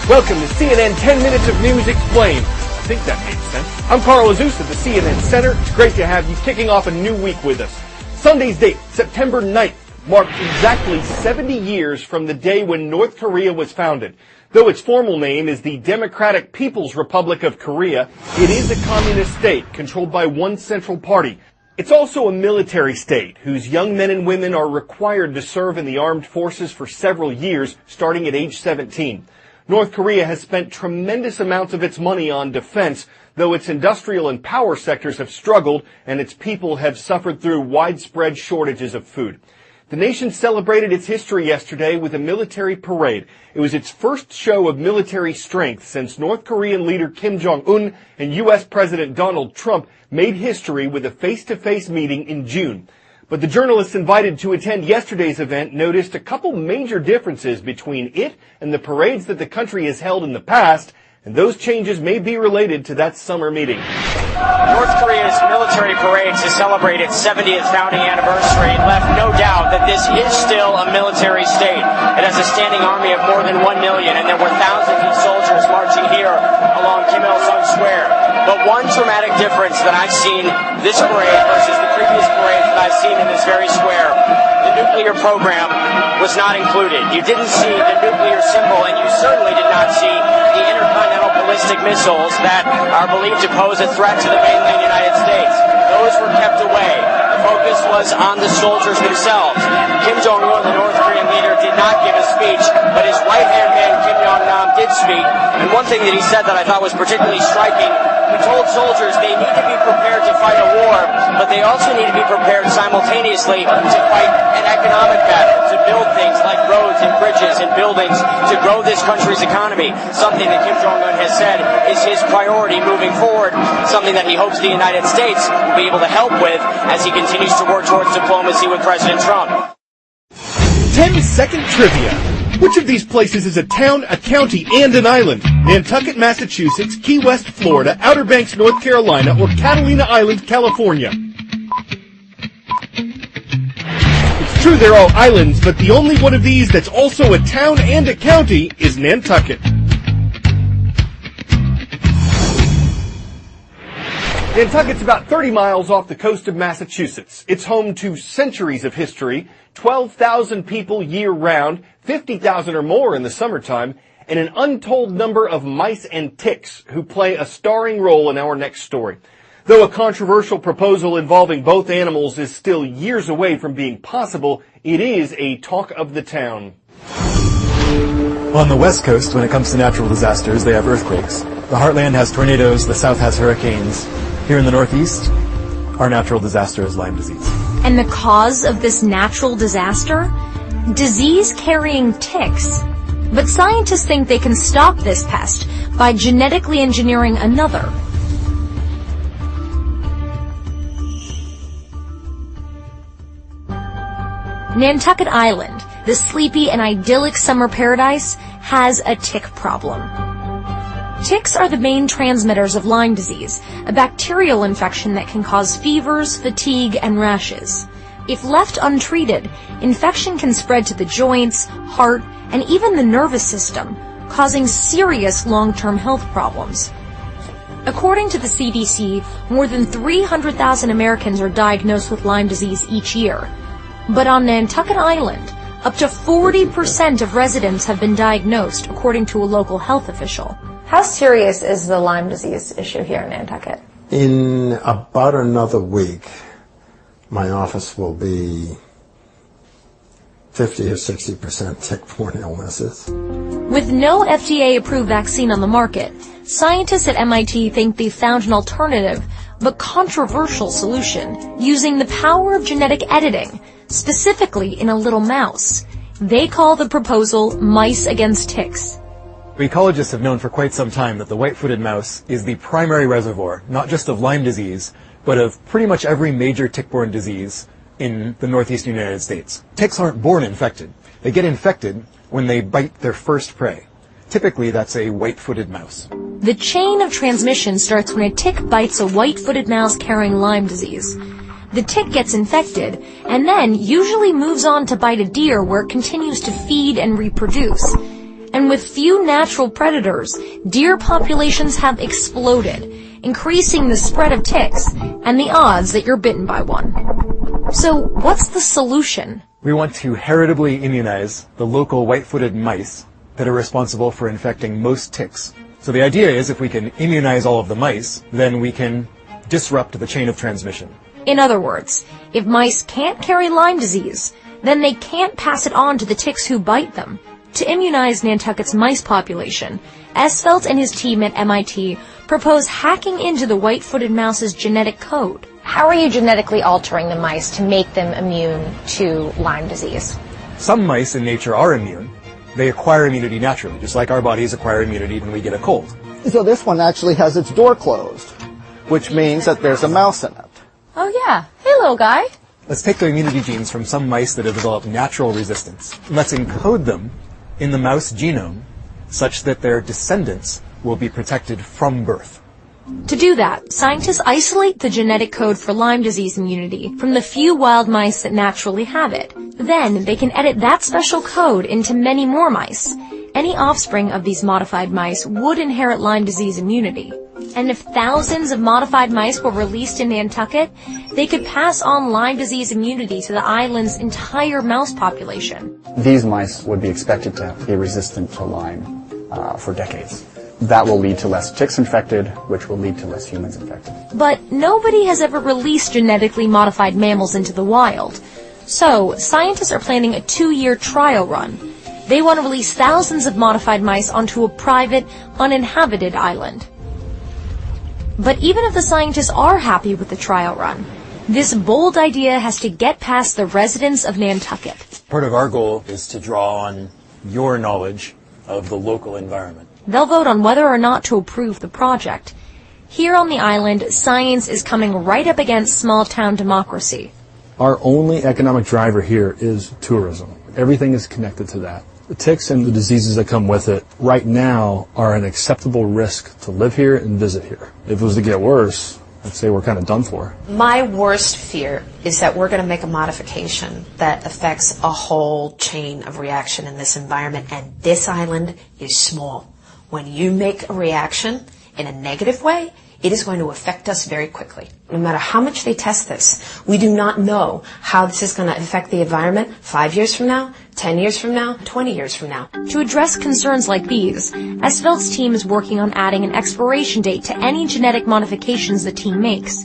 Welcome to CNN 10 Minutes of News Explained. I think that makes sense. I'm Carl Azuz at the CNN Center. It's great to have you kicking off a new week with us. Sunday's date, September 9th, marked exactly 70 years from the day when North Korea was founded. Though its formal name is the Democratic People's Republic of Korea, it is a communist state controlled by one central party. It's also a military state whose young men and women are required to serve in the armed forces for several years, starting at age 17. North Korea has spent tremendous amounts of its money on defense, though its industrial and power sectors have struggled and its people have suffered through widespread shortages of food. The nation celebrated its history yesterday with a military parade. It was its first show of military strength since North Korean leader Kim Jong-un and U.S. President Donald Trump made history with a face-to-face meeting in June. But the journalists invited to attend yesterday's event noticed a couple major differences between it and the parades that the country has held in the past, and those changes may be related to that summer meeting. North Korea's military parade to celebrate its 70th founding anniversary left no doubt that this is still a military state. It has a standing army of more than 1 million, and there were thousands of soldiers marching here along Kim Il-sung Square. But one dramatic difference that I've seen this parade versus the previous parades that I've seen in this very square, the nuclear program was not included. You didn't see the nuclear symbol, and you certainly did not see the intercontinental ballistic missiles that are believed to pose a threat to the mainland United States. Those were kept away. The focus was on the soldiers themselves. Kim Jong-un, the North Korean leader, did not give a speech, but his right-hand man, Kim Yong-nam, did speak. And one thing that he said that I thought was particularly striking, he told soldiers they need to be prepared to fight a war, but they also need to be prepared simultaneously to fight an economic battle, to build things like roads and bridges and buildings to grow this country's economy, something that Kim Jong-un has said is his priority moving forward, something that he hopes the United States will be able to help with as he continues to work towards diplomacy with President Trump. 10-second trivia. Which of these places is a town, a county, and an island? Nantucket, Massachusetts, Key West, Florida, Outer Banks, North Carolina, or Catalina Island, California? It's true they're all islands, but the only one of these that's also a town and a county is Nantucket. Nantucket's about 30 miles off the coast of Massachusetts. It's home to centuries of history, 12,000 people year-round, 50,000 or more in the summertime, and an untold number of mice and ticks who play a starring role in our next story. Though a controversial proposal involving both animals is still years away from being possible, it is a talk of the town. On the West Coast, when it comes to natural disasters, they have earthquakes. The Heartland has tornadoes, the South has hurricanes. Here in the Northeast, our natural disaster is Lyme disease. And the cause of this natural disaster? Disease-carrying ticks. But scientists think they can stop this pest by genetically engineering another. Nantucket Island, the sleepy and idyllic summer paradise, has a tick problem. Ticks are the main transmitters of Lyme disease, a bacterial infection that can cause fevers, fatigue, and rashes. If left untreated, infection can spread to the joints, heart, and even the nervous system, causing serious long-term health problems. According to the CDC, more than 300,000 Americans are diagnosed with Lyme disease each year. But on Nantucket Island, up to 40% of residents have been diagnosed, according to a local health official. How serious is the Lyme disease issue here in Nantucket? In about another week, my office will be 50 or 60% tick-borne illnesses. With no FDA-approved vaccine on the market, scientists at MIT think they've found an alternative but controversial solution using the power of genetic editing, specifically in a little mouse. They call the proposal mice against ticks. Ecologists have known for quite some time that the white-footed mouse is the primary reservoir, not just of Lyme disease, but of pretty much every major tick-borne disease in the northeastern United States. Ticks aren't born infected. They get infected when they bite their first prey. Typically, that's a white-footed mouse. The chain of transmission starts when a tick bites a white-footed mouse carrying Lyme disease. The tick gets infected, and then usually moves on to bite a deer where it continues to feed and reproduce. And with few natural predators, deer populations have exploded, increasing the spread of ticks and the odds that you're bitten by one. So what's the solution? We want to heritably immunize the local white-footed mice that are responsible for infecting most ticks. So the idea is if we can immunize all of the mice, then we can disrupt the chain of transmission. In other words, if mice can't carry Lyme disease, then they can't pass it on to the ticks who bite them. To immunize Nantucket's mice population, Esvelt and his team at MIT propose hacking into the white-footed mouse's genetic code. How are you genetically altering the mice to make them immune to Lyme disease? Some mice in nature are immune. They acquire immunity naturally, just like our bodies acquire immunity when we get a cold. So this one actually has its door closed, which means that there's a mouse in it. Oh yeah. Hey, little guy. Let's take the immunity genes from some mice that have developed natural resistance. Let's encode them in the mouse genome such that their descendants will be protected from birth. To do that, scientists isolate the genetic code for Lyme disease immunity from the few wild mice that naturally have it. Then they can edit that special code into many more mice. Any offspring of these modified mice would inherit Lyme disease immunity. And if thousands of modified mice were released in Nantucket, they could pass on Lyme disease immunity to the island's entire mouse population. These mice would be expected to be resistant to Lyme for decades. That will lead to less ticks infected, which will lead to less humans infected. But nobody has ever released genetically modified mammals into the wild. So, scientists are planning a 2-year trial run. They want to release thousands of modified mice onto a private, uninhabited island. But even if the scientists are happy with the trial run, this bold idea has to get past the residents of Nantucket. Part of our goal is to draw on your knowledge of the local environment. They'll vote on whether or not to approve the project. Here on the island, science is coming right up against small-town democracy. Our only economic driver here is tourism. Everything is connected to that. The ticks and the diseases that come with it right now are an acceptable risk to live here and visit here. If it was to get worse, I'd say we're kind of done for. My worst fear is that we're going to make a modification that affects a whole chain of reaction in this environment, and this island is small. When you make a reaction in a negative way, it is going to affect us very quickly. No matter how much they test this, we do not know how this is going to affect the environment 5 years from now, 10 years from now, 20 years from now. To address concerns like these, Esvelt's team is working on adding an expiration date to any genetic modifications the team makes.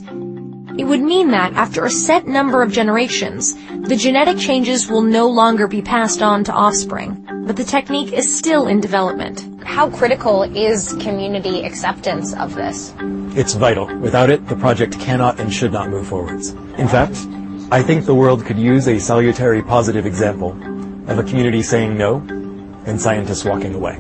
It would mean that after a set number of generations, the genetic changes will no longer be passed on to offspring. But the technique is still in development. How critical is community acceptance of this? It's vital. Without it, the project cannot and should not move forwards. In fact, I think the world could use a salutary positive example of a community saying no and scientists walking away.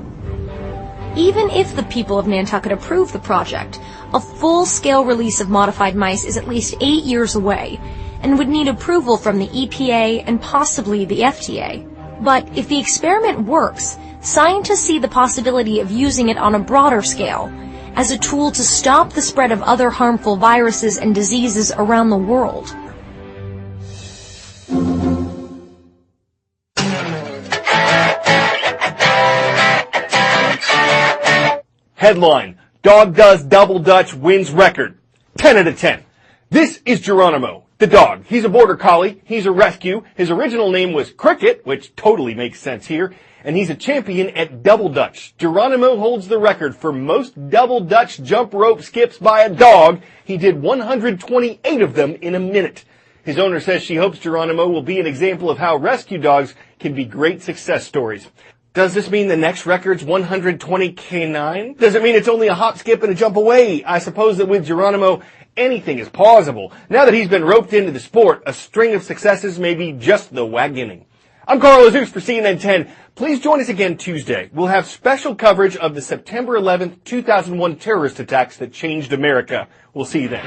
Even if the people of Nantucket approve the project, a full-scale release of modified mice is at least 8 years away and would need approval from the EPA and possibly the FDA. But if the experiment works, scientists see the possibility of using it on a broader scale as a tool to stop the spread of other harmful viruses and diseases around the world. Headline: Dog does double Dutch, wins record. 10 out of 10. This is Geronimo, the dog. He's a border collie. He's a rescue. His original name was Cricket, which totally makes sense here. And he's a champion at double Dutch. Geronimo holds the record for most double Dutch jump rope skips by a dog. He did 128 of them in a minute. His owner says she hopes Geronimo will be an example of how rescue dogs can be great success stories. Does this mean the next record's 120 K9? Does it mean it's only a hop, skip, and a jump away? I suppose that with Geronimo, anything is plausible. Now that he's been roped into the sport, a string of successes may be just the wagoning. I'm Carl Azus for CNN 10. Please join us again Tuesday. We'll have special coverage of the September 11th, 2001 terrorist attacks that changed America. We'll see you then.